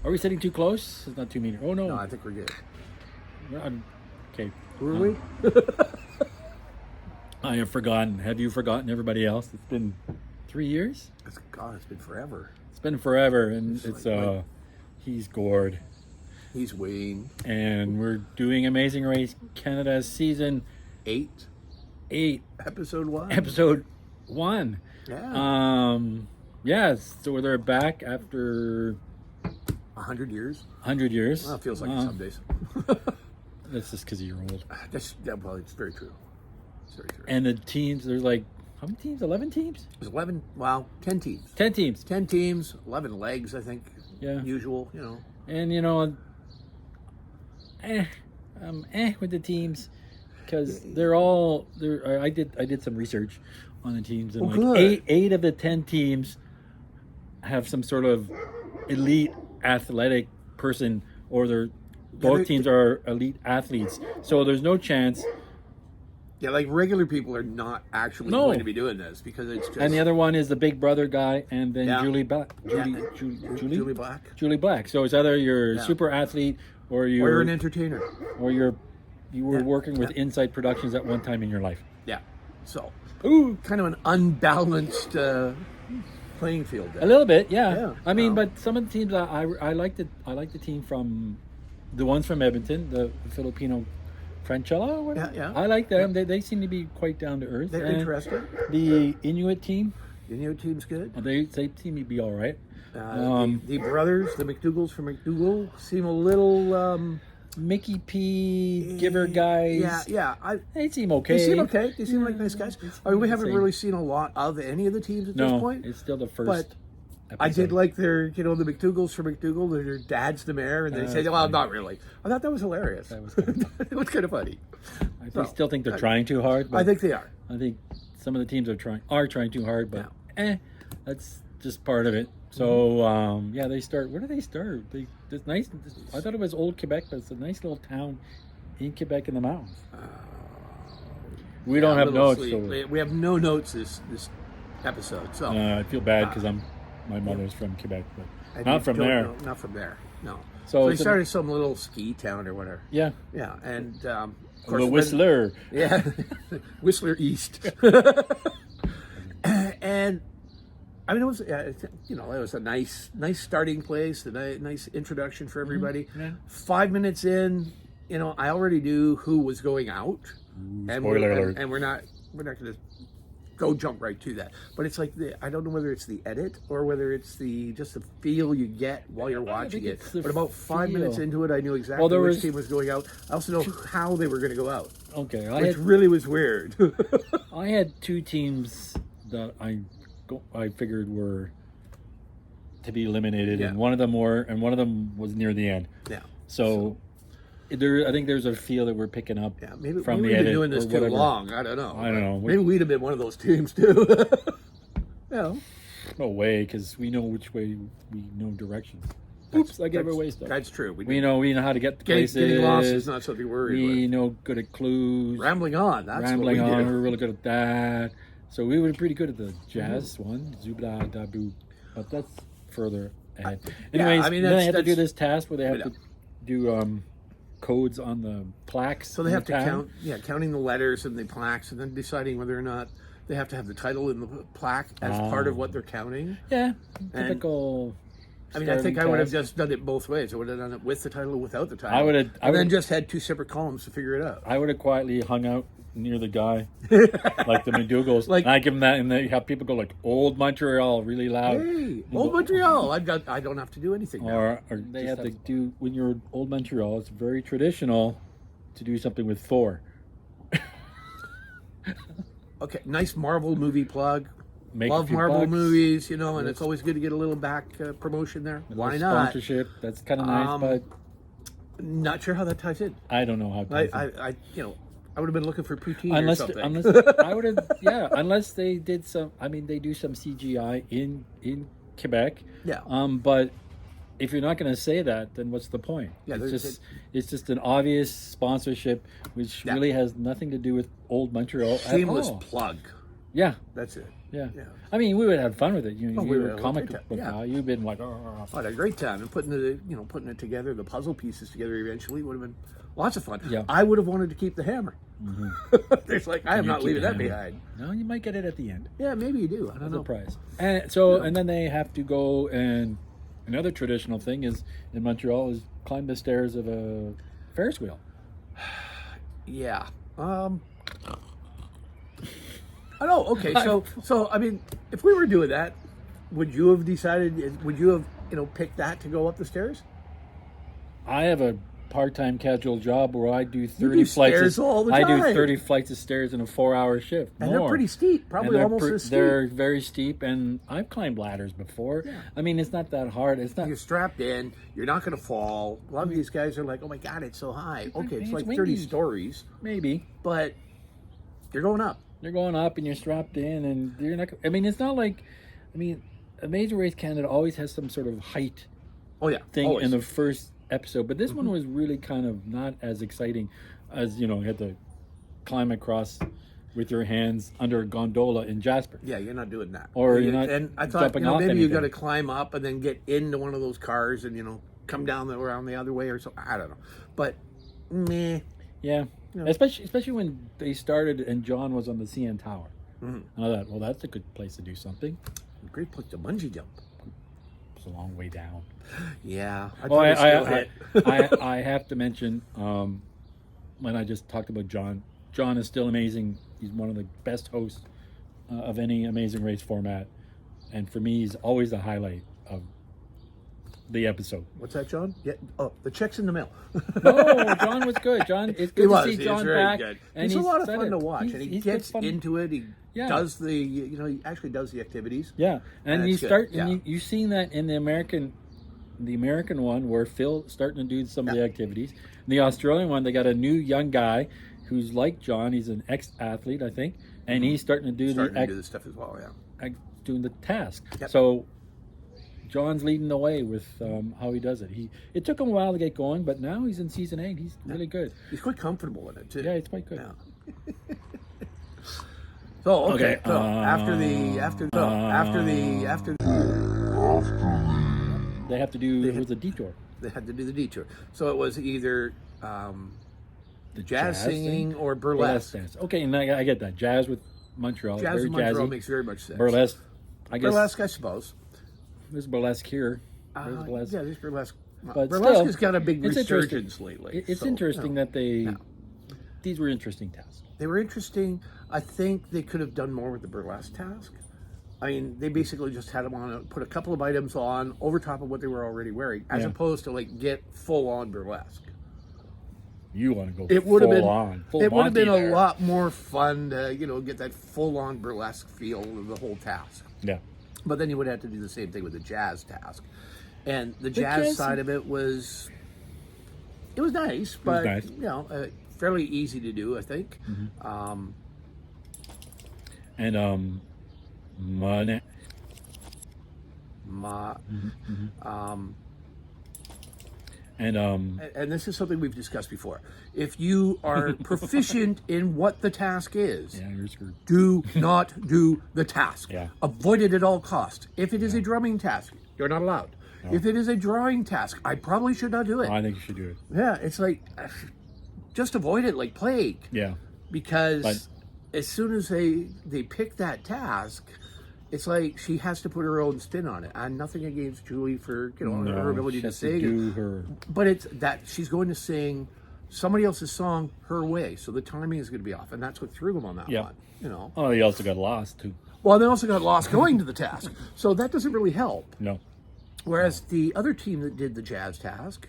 Are we sitting too close? It's not 2 meters. Oh, no. No, I think we're good. Okay. Who are we? I have forgotten. Have you forgotten everybody else? It's been 3 years? God, it's been forever. It's been forever, and It's like- he's Gord. He's Wayne. And we're doing Amazing Race Canada season 8. 8, Episode 1. episode 1. Yeah. Yes, so they're back after 100 years. 100 years. Well, it feels like it some days. That's just because you're old. Well, it's very true. It's very true. And the teams, there's like, how many teams? 11 teams? There's 11, 10 teams. 10 teams. 10 teams, 11 legs, I think. Yeah. Usual, you know. And, with the teams because I did some research on the teams, and good. eight of the 10 teams have some sort of elite athletic person, or both teams are elite athletes, so there's no chance. Yeah, like regular people are not actually going to be doing this because it's just. And the other one is the Big Brother guy, and then Julie Black. Julie Black. Julie Black. So it's either you're a super athlete or you're an entertainer, or you were working with Insight Productions at one time in your life. Yeah. So, ooh, kind of an unbalanced playing field there. A little bit, yeah. I mean, well. but some of the teams I like the team from the ones from Edmonton, the Filipino Franchella. Or whatever. Yeah. I like them. They seem to be quite down to earth. They're interesting. The Inuit team. The Inuit team's good. They seem to be all right. The brothers, the McDougals from McDougall, seem a little. Mickey P. Giver guys. Yeah. They seem okay. They seem okay. They seem like nice guys. I mean, we haven't really seen a lot of any of the teams at this point. No, it's still the first. But episode. I did like their, the McDougals from McDougall. Their dad's the mayor, and they say, "Well, not really." I thought that was hilarious. That was it was kind of funny. I still think they're trying too hard. But I think they are. I think some of the teams are trying too hard, but that's just part of it. So they start. Where do they start? It's nice. I thought it was old Quebec, but it's a nice little town in Quebec in the mountains. We don't have notes. So. We have no notes this episode. So I feel bad because my mother's from Quebec, but not from there. Not from there. No. So they started some little ski town or whatever. Yeah. Yeah, and of course the Whistler. Yeah, Whistler East. And I mean, it was it was a nice starting place, a nice introduction for everybody. Yeah. 5 minutes in, I already knew who was going out. Spoiler alert. And we're not going to go jump right to that. But it's like I don't know whether it's the edit or whether it's just the feel you get while you're watching it. But about 5 minutes into it, I knew exactly which team was going out. I also know how they were going to go out. Okay, which really was weird. I had two teams that I figured were to be eliminated, and one of them was near the end. Yeah. So I think there's a feel that we're picking up. Yeah, maybe from we've been doing this too long. I don't know. Maybe we'd have been one of those teams too. No way, because we know which way we know directions. Oops, I gave away stuff. That's true. We know how to get to places. Getting lost is not something we're worried with. We know good at clues. Rambling on. That's Rambling what we on. do. We're really good at that. So we were pretty good at the jazz one, Zubda Dabu, but that's further ahead. Anyways, then they have to do this task where they have to do codes on the plaques. So they have to counting the letters and the plaques, and then deciding whether or not they have to have the title in the plaque as part of what they're counting. Yeah, typical. I mean, I think I would have just done it both ways. I would have done it with the title or without the title. I would just had two separate columns to figure it out. I would have quietly hung out near the guy, like the McDougals. And I give him that, and they have people go like "Old Montreal" really loud. Hey, Old Montreal! I don't have to do anything now. Or they have to do when you're Old Montreal. It's very traditional to do something with Thor. Okay, nice Marvel movie plug. Love Marvel bucks. Movies, and it's always good to get a little back promotion there. Why not? Sponsorship. That's kind of nice, but not sure how that ties in. I don't know how. It ties in. I would have been looking for poutine or something. Unless they did some. I mean, they do some CGI in Quebec. Yeah. But if you're not going to say that, then what's the point? Yeah. It's just an obvious sponsorship, which really has nothing to do with Old Montreal. Shameless plug. Yeah. That's it. Yeah. Yeah. I mean, we would have fun with it. You we were would a comic have a book great time. guy. You've been like, oh. I had a great time, and putting it together, the puzzle pieces together eventually would have been lots of fun. Yeah. I would have wanted to keep the hammer. There's like, I am not leaving that behind. No, you might get it at the end. Yeah, maybe you do. I don't know. Prize. And so, and then they have to go, and another traditional thing is in Montreal is climb the stairs of a Ferris wheel. Yeah. I know. Okay. So I mean, if we were doing that, would you have decided? Would you have picked that to go up the stairs? I have a part-time casual job where I do 30 flights all the I time. do 30 flights of stairs in a 4-hour shift. And they're pretty steep, probably almost as steep. They're very steep, and I've climbed ladders before. Yeah. I mean, it's not that hard. It's not. You're strapped in. You're not going to fall. A lot of these guys are like, "Oh my God, it's so high." Okay, it's like 30 stories, maybe, but you're going up. You're going up, and you're strapped in, and you're not. I mean, it's not like. I mean, Amazing Race Canada always has some sort of height. Oh yeah, thing always. In the first episode, but this one was really kind of not as exciting as you had to climb across with your hands under a gondola in Jasper. Yeah, you're not doing that. Or you're not. And I thought jumping off maybe you anything. got to climb up and then get into one of those cars and come down around the other way or something. I don't know, but meh. Yeah, especially when they started and John was on the CN Tower. And I thought, well, that's a good place to do something. Great place to bungee jump. It's a long way down. Yeah. I have to mention when I just talked about John. John is still amazing. He's one of the best hosts of any Amazing Race format, and for me, he's always the highlight of the episode. What's that, John? Yeah. Oh, the check's in the mail. No, John was good. John, it's good to see John back. Good. And he's a lot of fun to watch, and he he's gets into it. He does he actually does the activities. Yeah, and you've seen that in the American one where Phil's starting to do some of the activities. In the Australian one, they got a new young guy who's like John. He's an ex-athlete, I think, and he's starting to do the stuff as well. Yeah, doing the task. Yep. So John's leading the way with how he does it. It took him a while to get going, but now he's in season 8. He's really good. He's quite comfortable in it too. Yeah, it's quite good. Yeah. So okay. So after they have to do it was a detour. They had to do the detour. So it was either the jazz singing or burlesque dance. Okay, and I get that. Jazz with Montreal. Jazz very with Montreal jazzy. makes very much sense. Burlesque, I guess. Burlesque, I suppose. There's burlesque here. There's burlesque. Yeah, there's burlesque. But burlesque still, has got a big resurgence lately. It's interesting that these were interesting tasks. They were interesting. I think they could have done more with the burlesque task. I mean, they basically just had them on, put a couple of items on over top of what they were already wearing, as opposed to get full on burlesque. You want to go? It would have been on. It would have been a lot more fun to get that full on burlesque feel of the whole task. Yeah. But then you would have to do the same thing with the jazz task, and the jazz side of it was nice, but fairly easy to do, I think. Mm-hmm. And this is something we've discussed before. If you are proficient in what the task is, you're screwed. Do not do the task. Yeah. Avoid it at all costs. If it is a drumming task, you're not allowed. No. If it is a drawing task, I probably should not do it. I think you should do it. Yeah, it's like, just avoid it like plague. Yeah. Because as soon as they pick that task, it's like she has to put her own spin on it. And nothing against Julie for her ability to sing. But it's that she's going to sing somebody else's song her way, so the timing is going to be off, and that's what threw them on that one. Oh, he also got lost too. Well, they also got lost going to the task, so that doesn't really help. No. Whereas the other team that did the jazz task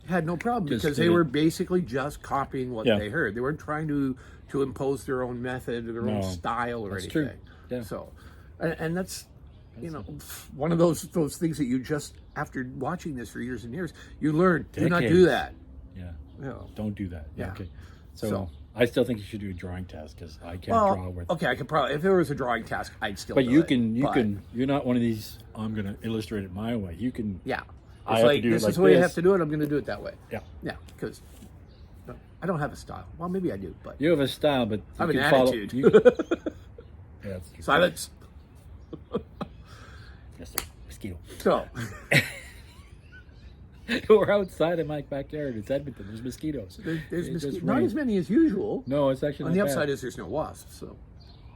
had no problem because they were basically just copying what they heard. They weren't trying to impose their own method or their own style or anything. True. Yeah. So, and that's one of those things that you just, after watching this for years and years, you learn. Do not do that. Yeah. Don't do that. Yeah. Okay. So I still think you should do a drawing task because I can't draw with. Okay, I could probably, if there was a drawing task, I'd still. But do you it. can. You're not one of these. I'm going to illustrate it my way. You can. Yeah. I it's like this is the way you have to do it. I'm going to do it that way. Yeah. Yeah, because I don't have a style. Well, maybe I do, but you have a style, but I have you an can attitude. that's true. Silence. Just a mosquito. So, We're outside in my backyard. It's Edmonton. There's mosquitoes. there's It just mosquitoes. Not rained. as many as usual. No, it's actually On the not upside bad. is there's no wasps. So,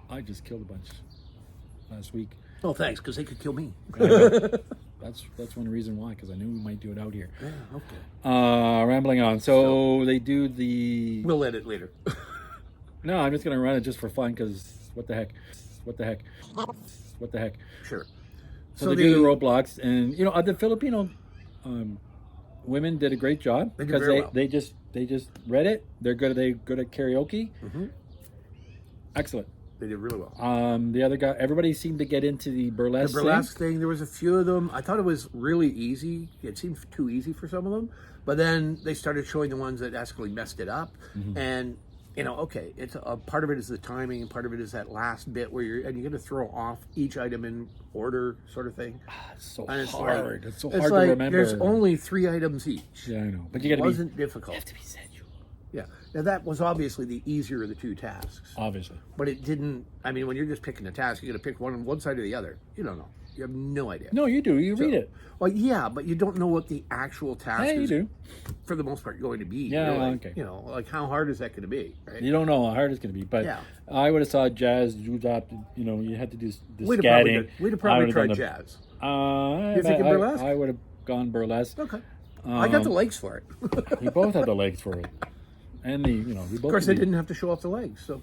I just killed a bunch last week. oh, thanks, because they could kill me. I know. That's one reason why, because I knew we might do it out here. Yeah, okay. Rambling on. So they do the. We'll edit later. No, I'm just gonna run it just for fun, because what the heck? What the heck? What the heck? Sure. So they do the roadblocks, and the Filipino women did a great job They did because very well. they just read it. They're good at karaoke. Mm-hmm. Excellent. They did really well. The other guy, everybody seemed to get into the burlesque. The burlesque thing, there was a few of them. I thought it was really easy. It seemed too easy for some of them. But then they started showing the ones that actually messed it up. Mm-hmm. And, okay, it's a part of it is the timing, and part of it is that last bit where you're going to throw off each item in order, sort of thing. It's so And hard. It's so it's hard like to remember. There's only 3 items each. Yeah, I know. But It wasn't difficult. You have to be sensual. Yeah. Now that was obviously the easier of the 2 tasks. Obviously. But it didn't. I mean, when you're just picking a task, you're going to pick one on one side or the other. You don't know. You have no idea. No, you do. You read it. Well, yeah, but you don't know what the actual task Yeah, you is, do. for the most part, going to be. Yeah, really. okay. Like how hard is that going to be, right? You don't know how hard it's going to be, but Yeah. I would have saw jazz, doo-dop, you had to do the We'd scatting. have probably I would've tried done jazz. You thinking burlesque? I would have gone burlesque. Okay. I got the legs for it. We both had the legs for it. And we both Of course, could they be- didn't have to show off the legs, so,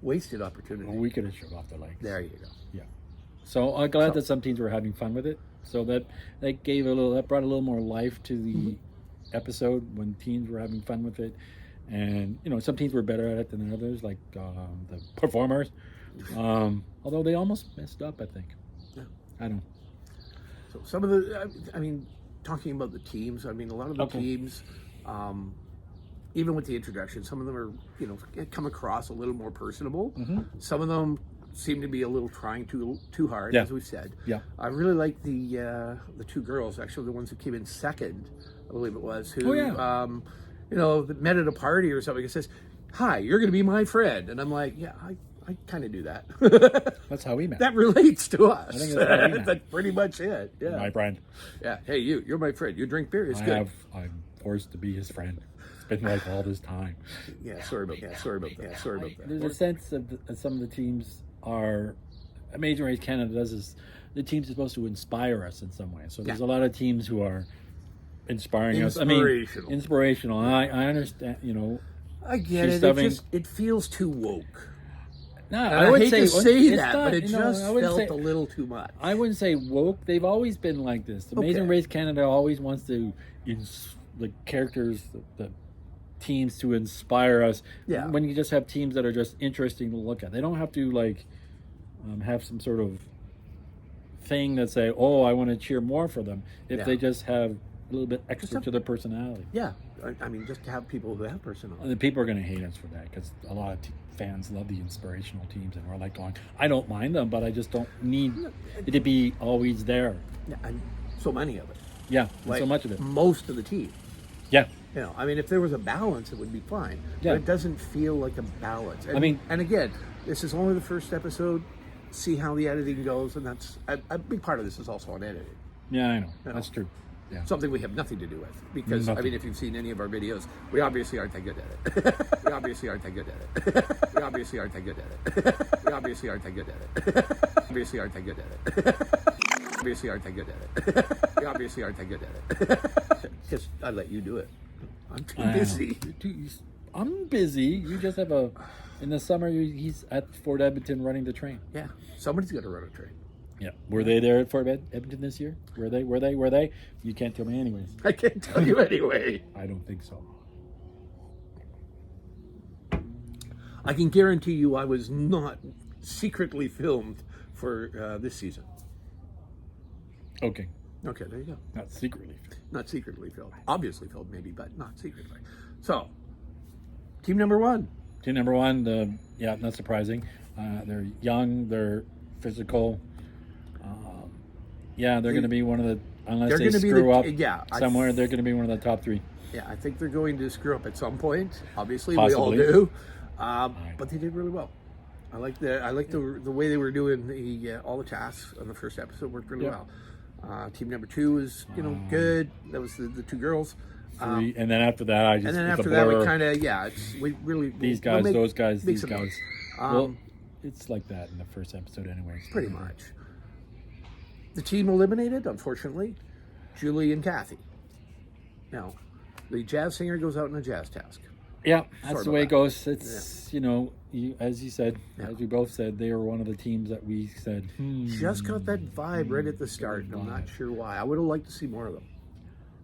wasted opportunity. Well, we could have showed off the legs. There you go. Yeah. So I'm glad that some teams were having fun with it. So that brought a little more life to the episode when teams were having fun with it. And, some teams were better at it than others, like the performers. Although they almost messed up, I think. Yeah. I don't. So some of the, talking about the teams, a lot of the teams, even with the introduction, some of them are, come across a little more personable. Mm-hmm. Some of them seem to be a little trying too hard, Yeah. as we said. Yeah. I really like the 2 girls, actually the ones who came in second, I believe it was, who, met at a party or something. It says, "Hi, you're going to be my friend," and I'm like, yeah, I kind of do that. That's how we met. That relates to us. I think that's how we met. That's pretty much it. Yeah. My friend. Yeah. Hey, you're my friend. You drink beer. It's good. I'm forced to be his friend. It's been like all this time. Yeah. Sorry about that. There's a sense that some of the teams are. Amazing Race Canada does is the teams are supposed to inspire us in some way. So there's a lot of teams who are inspiring us. Inspirational. And I understand. I get she's it. It feels too woke. No, I would hate to say it's that, not, but it just felt say, a little too much. I wouldn't say woke. They've always been like this. Amazing Race Canada always wants to, the characters, the teams to inspire us. Yeah. When you just have teams that are just interesting to look at, they don't have to have some sort of thing that say, "Oh, I want to cheer more for them." If they just have a little bit extra to their personality. Yeah, just to have people who have personality. And the people are going to hate us for that because a lot of fans love the inspirational teams, and we're like going, I don't mind them, but I just don't need it to be always there. Yeah, and so many of it. Yeah, so much of it. Most of the team. Yeah. If there was a balance, it would be fine. Yeah. But it doesn't feel like a balance. And, and again, this is only the first episode. See how the editing goes, and that's a big part of this is also on editing. Yeah, I know. That's true. Yeah. Something we have nothing to do with. Because, if you've seen any of our videos, we obviously aren't that good at it. We obviously aren't that good at it. We obviously aren't that good at it. We obviously aren't that good at it. Obviously aren't that good at it. Obviously aren't that good at it. We obviously aren't that good at it. Just, I let you do it. I'm too busy. I'm busy. You just have in the summer, he's at Fort Edmonton running the train. Yeah. Somebody's got to run a train. Yeah. Were they there at Fort Edmonton this year? Were they? You can't tell me anyways. I can't tell you anyway. I don't think so. I can guarantee you I was not secretly filmed for this season. Okay. Okay, there you go. Not secretly. Not secretly filmed. Obviously filmed, maybe, but not secretly. So, team number 1. Team number 1, not surprising. They're young, they're physical. They're going to be one of the, unless they screw up somewhere, they're going to be one of the top 3. Yeah, I think they're going to screw up at some point. Obviously, Possibly. we all do. But they did really well. I like the way they were doing all the tasks on the first episode worked really well. Team number 2 is good. That was the 2 girls. 3, and then after that, and then after that, we kind of we really these guys, those guys, these guys. Well, it's like that in the first episode, anyways. Pretty much. The team eliminated, unfortunately, Julie and Kathy. Now, the jazz singer goes out in a jazz task. Yeah, that's the way it goes. It's as you said, as we both said, they were one of the teams that we said just got that vibe right at the start. And I'm not sure why. I would have liked to see more of them.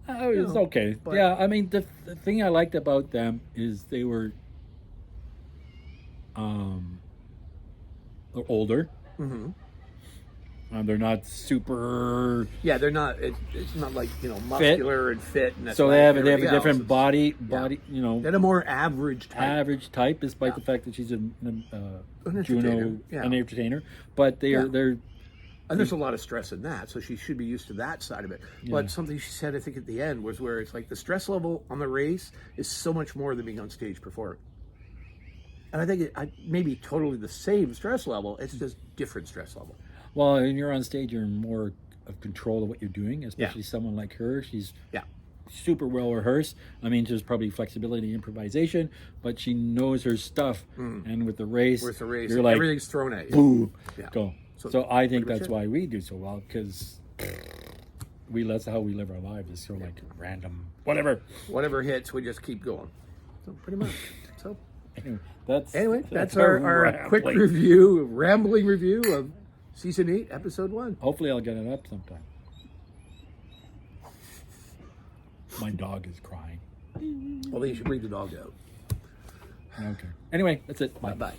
It's okay. But, yeah, I mean, the thing I liked about them is they were they're older. Mm-hmm. They're not super. Yeah, they're not. It's not like muscular and fit. And so they have a different body. They had a more average type. Despite the fact that she's an entertainer. But they're. And there's a lot of stress in that, so she should be used to that side of it. Yeah. But something she said, I think, at the end was where it's like the stress level on the race is so much more than being on stage performing. And I think it may be totally the same stress level. It's just different stress level. Well, when you're on stage, you're in more of control of what you're doing, especially someone like her. She's super well rehearsed. I mean, there's probably flexibility, improvisation, but she knows her stuff. And with the race, you're like, everything's thrown at you. Boom, go. So I think that's why we do so well, because that's how we live our lives. It's sort of like random, whatever hits, we just keep going. So pretty much. So anyway, that's our quick rambling review of season 8, episode 1. Hopefully, I'll get it up sometime. My dog is crying. Well, then you should bring the dog out. Okay. Anyway, that's it. Bye.